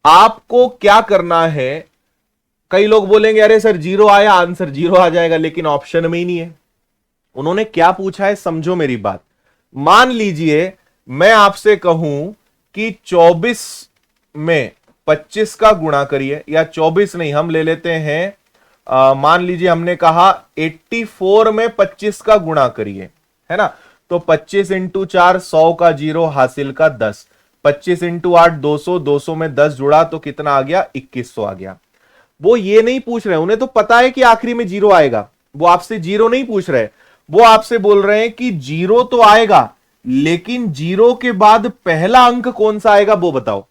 A: आपको क्या करना है, कई लोग बोलेंगे अरे सर 0 आया, आंसर 0 आ जाएगा, लेकिन ऑप्शन में ही नहीं है। उन्होंने क्या पूछा है, समझो मेरी बात। मान लीजिए मैं आपसे कहूं कि 24 में 25 का गुणा करिए, या 24 नहीं, हम ले लेते हैं मान लीजिए हमने कहा 84 में 25 का गुणा करिए, है ना। तो 25 इंटू 4 100 का 0, हासिल का 10। 25 इंटू 8 200, 200 में 10 जुड़ा तो कितना आ गया, 2100 आ गया। वो ये नहीं पूछ रहे, उन्हें तो पता है कि आखिरी में 0 आएगा, वो आपसे 0 नहीं पूछ रहे, वो आपसे बोल रहे हैं कि 0 तो आएगा, लेकिन 0 के बाद पहला अंक कौन सा आएगा वो बताओ।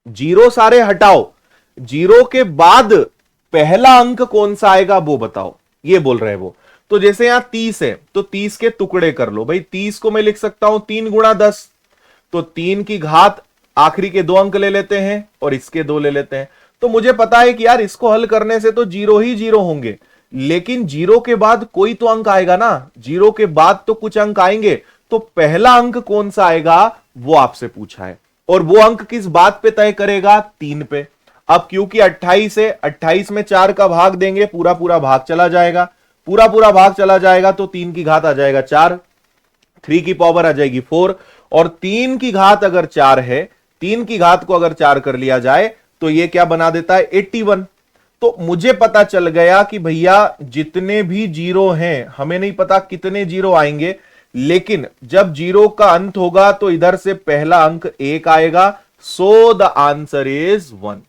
A: 0 सारे हटाओ, 0 के बाद पहला अंक कौन सा आएगा वो बताओ, ये बोल रहे हैं वो। तो जैसे यहां 30 है तो 30 के टुकड़े कर लो भाई। 30 को मैं लिख सकता हूं 3 गुणा 10, तो 3 की घात आखिरी के 2 अंक ले लेते हैं और इसके 2 ले लेते हैं। तो मुझे पता है कि यार इसको हल करने से तो 0 ही 0 होंगे, लेकिन 0 के बाद कोई तो अंक आएगा ना, 0 के बाद तो कुछ अंक आएंगे, तो पहला अंक कौन सा आएगा वो आपसे पूछा है। और वो अंक किस बात पे तय करेगा, 3 पे। अब क्योंकि 28 है, 28 में 4 का भाग देंगे, पूरा पूरा भाग चला जाएगा, पूरा पूरा भाग चला जाएगा तो 3 की घात आ जाएगा 4, 3 की पावर आ जाएगी 4, और 3 की घात अगर 4 है, 3 की घात को अगर 4 कर लिया जाए तो ये क्या बना देता है, 81। तो मुझे पता चल गया कि भैया जितने भी 0 हैं, हमें नहीं पता कितने 0 आएंगे, लेकिन जब 0 का अंत होगा तो इधर से पहला अंक 1 आएगा। So the answer is 1।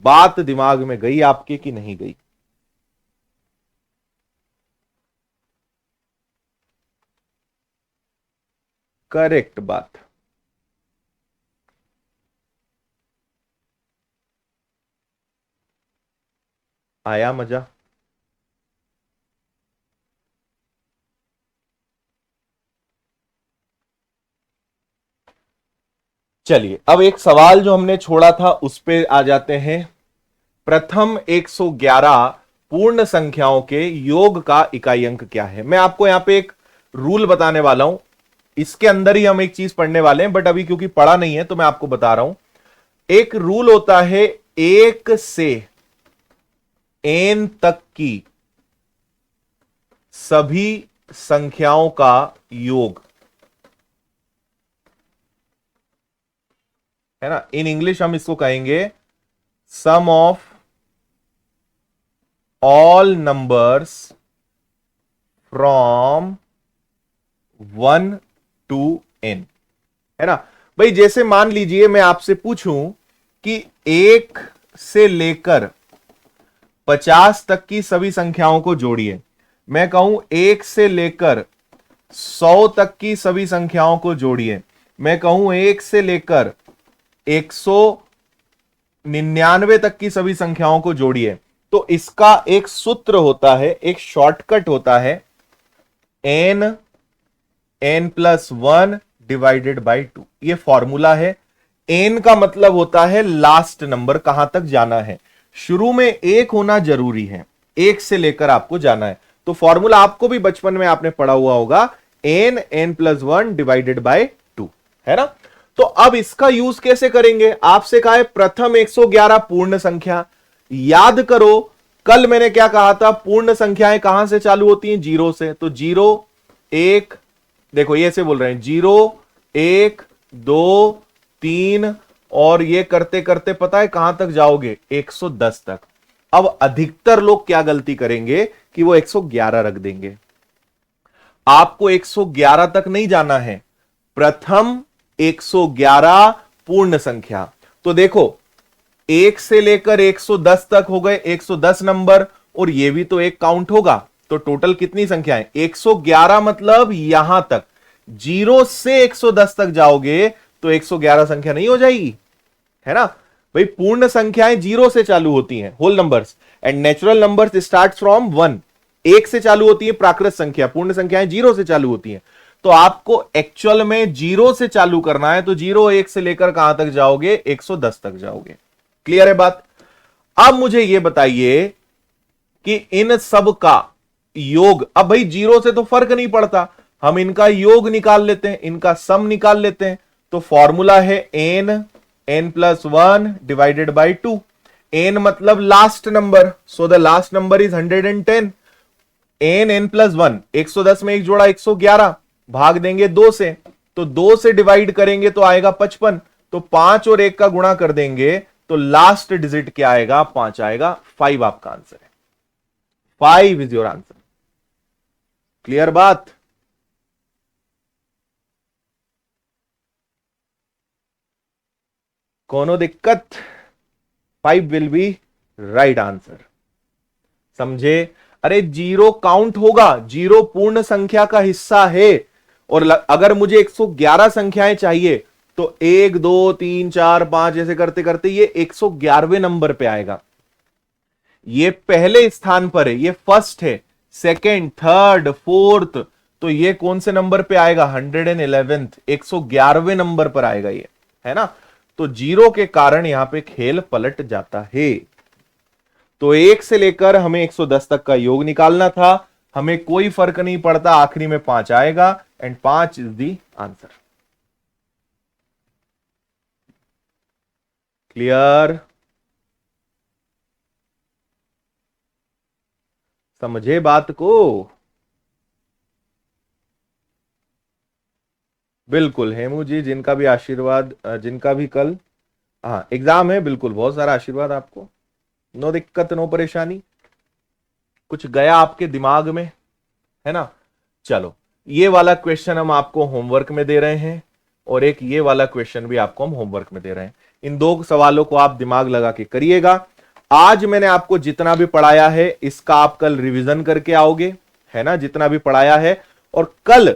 A: बात दिमाग में गई आपके कि नहीं गई? करेक्ट बात। आया मजा? चलिए अब एक सवाल जो हमने छोड़ा था उस पे आ जाते हैं। प्रथम 111 पूर्ण संख्याओं के योग का इकाई अंक क्या है? मैं आपको यहां पे एक रूल बताने वाला हूं, इसके अंदर ही हम एक चीज पढ़ने वाले हैं, बट अभी क्योंकि पढ़ा नहीं है तो मैं आपको बता रहा हूं। एक रूल होता है 1 से n तक की सभी संख्याओं का योग, है ना। इन इंग्लिश हम इसको कहेंगे sum of all numbers from 1 to n, है ना भाई। जैसे मान लीजिए मैं आपसे पूछूं कि 1 से लेकर 50 तक की सभी संख्याओं को जोड़िए, मैं कहूं 1 से लेकर 100 तक की सभी संख्याओं को जोड़िए, मैं कहूं 1 से लेकर 199 तक की सभी संख्याओं को जोड़िए, तो इसका एक सूत्र होता है, एक शॉर्टकट होता है, n+1 डिवाइडेड बाई 2। ये फॉर्मूला है। n का मतलब होता है लास्ट नंबर, कहां तक जाना है। शुरू में 1 होना जरूरी है, 1 से लेकर आपको जाना है। तो फॉर्मूला आपको भी बचपन में आपने पढ़ा हुआ होगा, n+1 डिवाइडेड बाई 2, है ना। तो अब इसका यूज कैसे करेंगे, आपसे कहा है प्रथम 111 पूर्ण संख्या। याद करो कल मैंने क्या कहा था, पूर्ण संख्याएं कहां से चालू होती हैं, 0 से। तो 0 1, देखो ये से बोल रहे हैं 0 1 2 3, और ये करते करते पता है कहां तक जाओगे, 110 तक। अब अधिकतर लोग क्या गलती करेंगे कि वो 111 रख देंगे। आपको 111 तक नहीं जाना है, प्रथम 111 पूर्ण संख्या। तो देखो 1 से लेकर 110 तक हो गए 110 नंबर, और ये भी तो एक काउंट होगा, तो टोटल कितनी संख्याएं, 111। मतलब यहां तक 0 से 110 तक जाओगे तो 111 संख्या नहीं हो जाएगी, है ना भाई। पूर्ण संख्याएं 0 से चालू होती हैं, whole numbers, and natural numbers start from 1। 1 से चालू होती है प्राकृत संख्या, पूर्ण संख्याएं 0 से चालू होती हैं। तो आपको एक्चुअल में 0 से चालू करना है, तो 0 1 से लेकर कहां तक जाओगे, 110 तक जाओगे। क्लियर है बात? अब मुझे यह बताइए कि इन सब का योग, अब भाई 0 से तो फर्क नहीं पड़ता, हम इनका योग निकाल लेते हैं, इनका सम निकाल लेते हैं। तो फॉर्मूला है n+1 डिवाइडेड बाई 2। n मतलब last number, so the last number is 110। n+1, 110 में एक जोड़ा 111, भाग देंगे 2 से, तो 2 से डिवाइड करेंगे तो आएगा 55, तो 5 और 1 का गुणा कर देंगे तो लास्ट डिजिट क्या आएगा, 5 आएगा। 5 आपका आंसर है, 5 इज योर आंसर। क्लियर बात? कोनो दिक्कत? 5 विल बी राइट आंसर। समझे? अरे 0 काउंट होगा, 0 पूर्ण संख्या का हिस्सा है, और अगर मुझे 111 संख्याएं चाहिए तो 1 2 3 4 5 ऐसे करते करते ये 111वें नंबर पे आएगा। ये पहले स्थान पर है, ये फर्स्ट है, सेकंड, थर्ड, फोर्थ, तो ये कौन से नंबर पे आएगा, 111th, 111वें नंबर पर आएगा ये, है ना? तो 0 के कारण यहां पे खेल पलट जाता है। तो 1 से लेकर हमें 110 तक का योग निकालना था, हमें कोई फर्क नहीं पड़ता, आखिरी में 5 आएगा, and 5 is the answer. Clear? समझे बात को? बिल्कुल हेमू जी, जिनका भी आशीर्वाद, जिनका भी कल हाँ एग्जाम है, बिल्कुल बहुत सारा आशीर्वाद आपको, नो दिक्कत नो परेशानी। कुछ गया आपके दिमाग में, है ना? चलो, ये वाला क्वेश्चन हम आपको होमवर्क में दे रहे हैं, और एक ये वाला क्वेश्चन भी आपको हम होमवर्क में दे रहे हैं। इन 2 सवालों को आप दिमाग लगा के करिएगा। आज मैंने आपको जितना भी पढ़ाया है इसका आप कल रिवीजन करके आओगे, है ना, जितना भी पढ़ाया है, और कल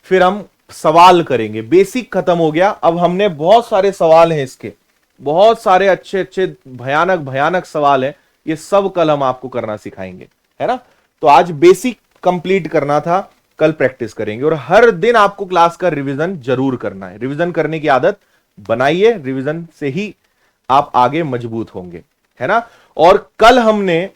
A: फिर हम सवाल करेंगे। बेसिक खत्म हो गया, अब हमने बहुत सारे सवाल हैं इसके, बहुत सारे अच्छे अच्छे भयानक भयानक सवाल हैं, ये सब कल हम आपको करना सिखाएंगे, है ना? तो आज बेसिक कंप्लीट करना था, कल प्रैक्टिस करेंगे, और हर दिन आपको क्लास का रिवीजन जरूर करना है। रिवीजन करने की आदत बनाइए, रिवीजन से ही आप आगे मजबूत होंगे, है ना? और कल हमने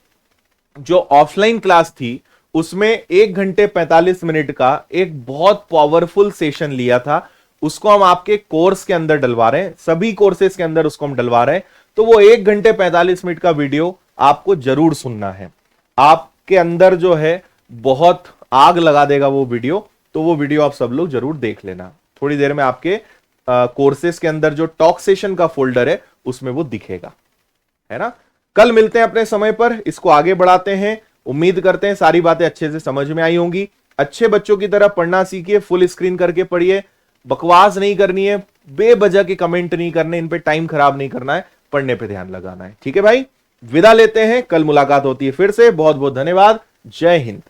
A: जो ऑफलाइन क्लास थी उसमें 1 घंटे 45 मिनट का एक बहुत पावरफुल सेशन लिया था, उसको हम आपके कोर्स के अंदर डलवा रहे हैं, सभी कोर्सेज के अंदर उसको हम डलवा रहे हैं। तो वो 1 घंटे 45 मिनट का वीडियो आपको जरूर सुनना है, आपके अंदर जो है बहुत आग लगा देगा वो वीडियो, तो वो वीडियो आप सब लोग जरूर देख लेना। थोड़ी देर में आपके कोर्सेज के अंदर जो टॉक सेशन का फोल्डर है उसमें वो दिखेगा, है ना? कल मिलते हैं अपने समय पर, इसको आगे बढ़ाते हैं। उम्मीद करते हैं सारी बातें अच्छे से समझ में आई होंगी। अच्छे बच्चों की तरह पढ़ना सीखिए, फुल स्क्रीन करके पढ़िए, बकवास नहीं करनी है, बेवजह के कमेंट नहीं करने, इन पे टाइम खराब नहीं करना है, पढ़ने पे ध्यान लगाना है। ठीक है भाई, विदा लेते हैं, कल मुलाकात होती है फिर से। बहुत बहुत धन्यवाद, जय हिंद।